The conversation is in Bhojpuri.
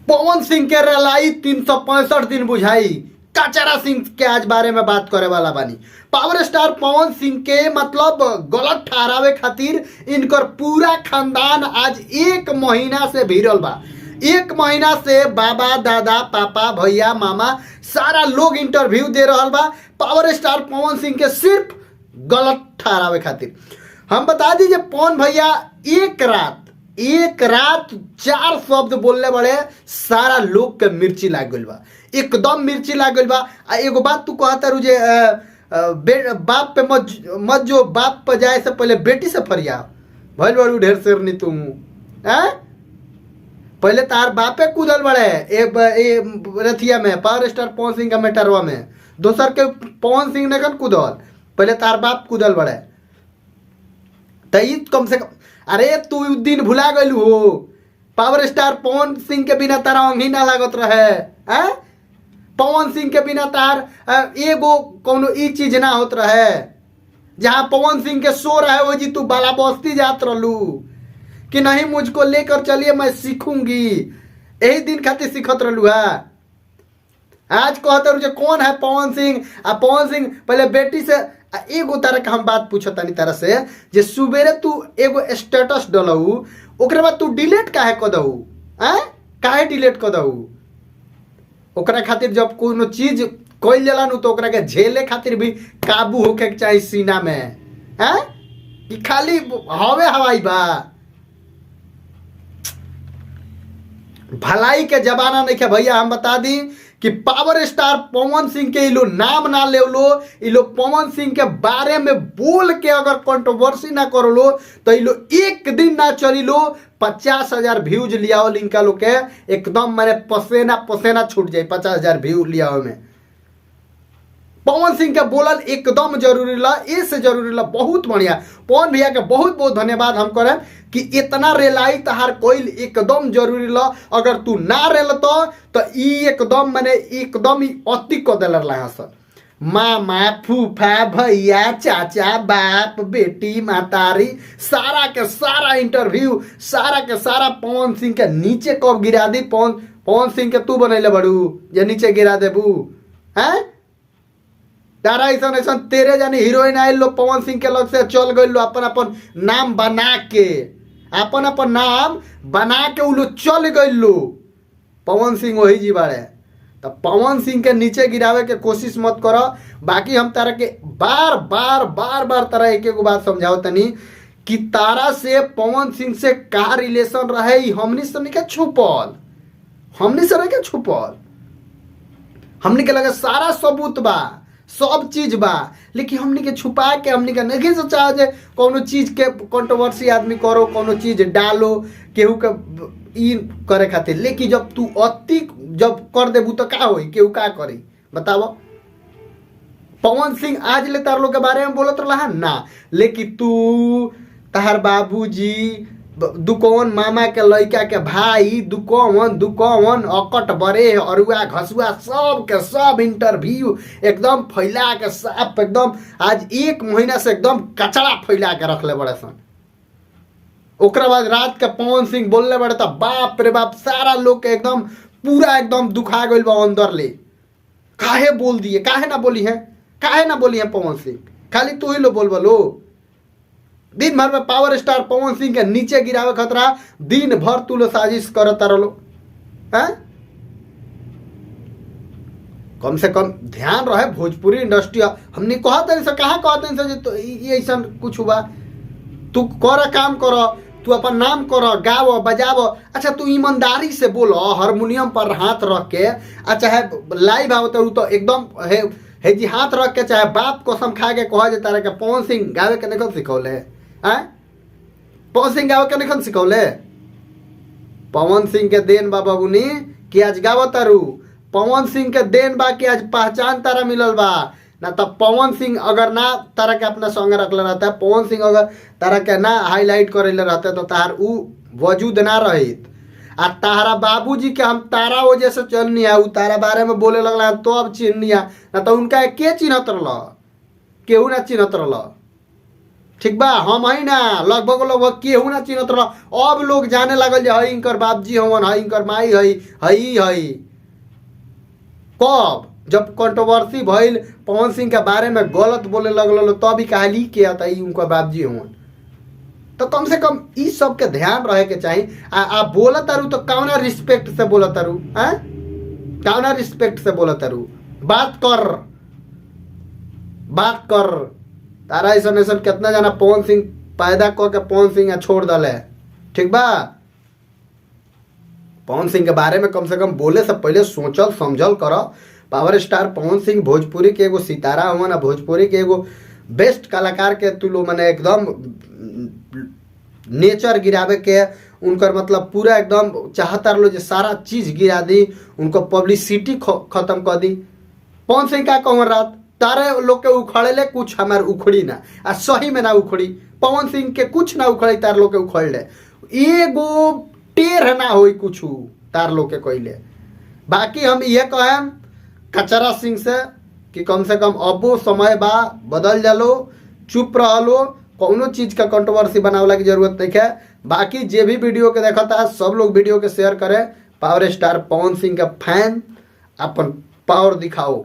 पवन सिंह के रलाई 365 दिन बुझाई। कचरा सिंह के आज बारे में बात करे वाला बानी। पावर स्टार पवन सिंह के मतलब गलत ठहरावे खातिर इनकर पूरा खानदान आज 1 महीना से भिड़ल बा। 1 महीना से बाबा दादा पापा भैया मामा सारा लोग इंटरव्यू दे रहा बा पावर स्टार पवन सिंह के सिर्फ गलत ठहरावे खातिर। हम बता दीजिए पवन भैया एक रात 4 शब्द बोलने बड़े सारा लोग के मिर्ची लाग गइल बा, एकदम मिर्ची लाग गइल बा। एगो बात तू कहता रू जे बाप पे मत जो, बाप पे जाए से पहले बेटी से फरिया भइल बड़ू ढेर शेरनी तू। पहले तार बापे कूदल बड़े ए रथिया में पावर स्टार पवन सिंह का मेटरवा में, दोसर के पवन सिंह ने कन कूदल, पहले तार बाप कूदल बड़े। तई कम से कम अरे तू दिन भुला गइल हो, पावर स्टार पवन सिंह के बिना तारा अंगी ना लागत रहे। पवन सिंह के बिना तार एगो कोनो ई चीज ना होत रहे। जहां पवन सिंह के शो रहे वो जी तू बाला बस्ती जात रहलू कि नहीं मुझको लेकर चलिए मैं सीखूंगी, यही दिन खातिर सीखत रहलू है। आज कहते रुझे कौन है पवन सिंह। पवन सिंह पहले बेटी से एगो तरह का हम बात पूछतानी तरह से जे सुबेरे तू एगो स्टेटस डलऊ ओकरे बाद तू डिलीट काहे क दऊ, काहे डिलीट क दऊ। ओकरा खातिर जब कोनो चीज कोई जाला नु तो ओकरा के झेले खातिर भी काबू होके के चाहिए सीना में, कि खाली हवे हवाई बा। भलाई के जमाना नहीं है भैया। हम बता दी कि पावर स्टार पवन सिंह के लो नाम ना ले लो, इलो पवन सिंह के बारे में बोल के अगर कंट्रोवर्सी ना करो लो तो इलो एक दिन ना चली लो 50,000 व्यूज लियाओ इनका लोग के एकदम मैंने पसेना पसेना छूट जाए। 50,000 व्यू लियाओ में पवन सिंह के बोलल एकदम जरूरी ला, इससे जरूरी ला। बहुत बढ़िया पवन भैया के बहुत बहुत धन्यवाद हम करें कि इतना रेलाई तहार कोई एकदम जरूरी ला। अगर तू ना रेल तो ई एकदम मैंने एकदम ही अति क दिल सर। मामा फूफा भैया चाचा बाप बेटी मातारी सारा के सारा इंटरव्यू सारा के सारा पवन सिंह के नीचे कब गिरा दी। पवन सिंह के तू बनैले बड़ू जे नीचे गिरा देबू। तारा ऐसा तेरे जानी हीरोइन आयल लो पवन सिंह के लग से चल गई लो अपन अपन नाम बना के, अपन अपन नाम बना के उ लोग चल गई लो। पवन सिंह वही जी बाड़े तो पवन सिंह के नीचे गिरावे के कोशिश मत करो। बाकी हम तारा के बार बार तारा एक एक बात समझाओ तनी कि तारा से पवन सिंह से का रिलेशन रहे हमनी से नहीं छुपल, हमनी से नहीं छुपल। हमनी के लगे सारा सबूत बा, सब चीज बा, लेकिन हमनी के छुपा के हमनी के नहीं सोचा जे कोनो चीज के कंट्रोवर्सी आदमी करो, कोनो चीज डालो केहू के ई करे खातिर। लेकिन जब तू अति जब कर देबू तो का होई, केहू का करी बताओ। पवन सिंह आज ले तार लोग के बारे में बोलत रहा ना, लेकिन तू तार बाबूजी दुकौन मामा के लड़का के भाई दुकौन अकट बरे अरुआ घसुआ सब के सब इंटरव्यू एकदम फैला के साफ एकदम आज 1 महीना से एकदम कचरा फैला के रखले बड़े सन। ओकरा बाद रात के पवन सिंह बोलने बड़े तो बाप रे बाप सारा लोग के एकदम पूरा एकदम दुखा गइल बा अंदर ले। काहे बोल दिए, काहे ना बोली है पवन सिंह, खाली तू ही लो बोल बोलो। दिन भर में पावर स्टार पवन सिंह के नीचे गिरावे खतरा दिन भर तू लो साजिश करता रहो। कम से कम ध्यान रहे भोजपुरी इंडस्ट्री। हमने कहते से कहाँ कहते से तो ये ऐसा कुछ हुआ। तू कर काम करो, तू अपन नाम करो, गाओ बजाओ। अच्छा तू ईमानदारी से बोलो, हारमोनियम पर हाथ रख के, चाहे लाइव आओ तो एकदम है जी हाथ रख के, चाहे बाप कसम खा के कह जे तारा के पवन सिंह गावे के नहीं सिखौले। पवन सिंह गावे के नहीं सिखौले। पवन सिंह के देन बा बाबूनी कि आज गाव तारू, पवन सिंह के देन बा कि आज पहचान तारा मिलल बा। ना तो पवन सिंह अगर ना तारा के अपना संग रखले रहता है, पवन सिंह अगर तारा के ना हाईलाइट करेले रहते तो तार उ वजूद ना रहित। आ तारा बाबूजी के हम तारा वजह से चलनी है, उ तारा बारे में बोले लगला तो अब चिन्हनी है। ना तो उनका के चिन्हत रह, केहू ना चिन्हत रह। ठीक बा। हम ही ना लगभग लगभग केहू ना चिन्हत रह, अब लोग जाने लगल जे हई इनकर बापजी हवन, हई इनकर माई हई। कब जब कंट्रोवर्सी भइल पवन सिंह के बारे में गलत बोले लगल तब ही कहली के आता उनका बापजी हवन। तो कम से कम इस सब के ध्यान रहे के चाहिए। आ बोला तारू तो कौना रिस्पेक्ट से बोला तारू, कौना रिस्पेक्ट से बोला तारू, बात कर। तारा ऐसा कितना जाना पवन सिंह पैदा कर के पवन सिंह छोड़ दले, ठीक बा। पवन सिंह के बारे में कम से कम बोले से पहले सोचल समझल करो। पावर स्टार पवन सिंह भोजपुरी के एगो सितारा हुआ ना, भोजपुरी के एगो बेस्ट कलाकार के तू लो मैंने एकदम नेचर गिरावे के उनकर मतलब पूरा एकदम चाहता लो जो सारा चीज गिरा दी, उनको पब्लिसिटी खत्म कर दी। पवन सिंह का कहूँ रात तारे लोग के उखड़े ले कुछ हमार उखड़ी ना, आ सही में ना उखड़ी। पवन सिंह के कुछ ना उखड़ी, तार लोग के उखड़ ले एगो टेढ़ ना होई कुछ तार लोग के कहले। बाकी हम ये कहें कचरा सिंह से कि कम से कम अबो समय बा, बदल जालो, चुप रहो, कौनो चीज का कंट्रोवर्सी बनावला की जरूरत नहीं है। बाकी जे भी वीडियो के देखा था सब लोग वीडियो के शेयर करें। पावर स्टार पवन सिंह का फैन अपन पावर दिखाओ।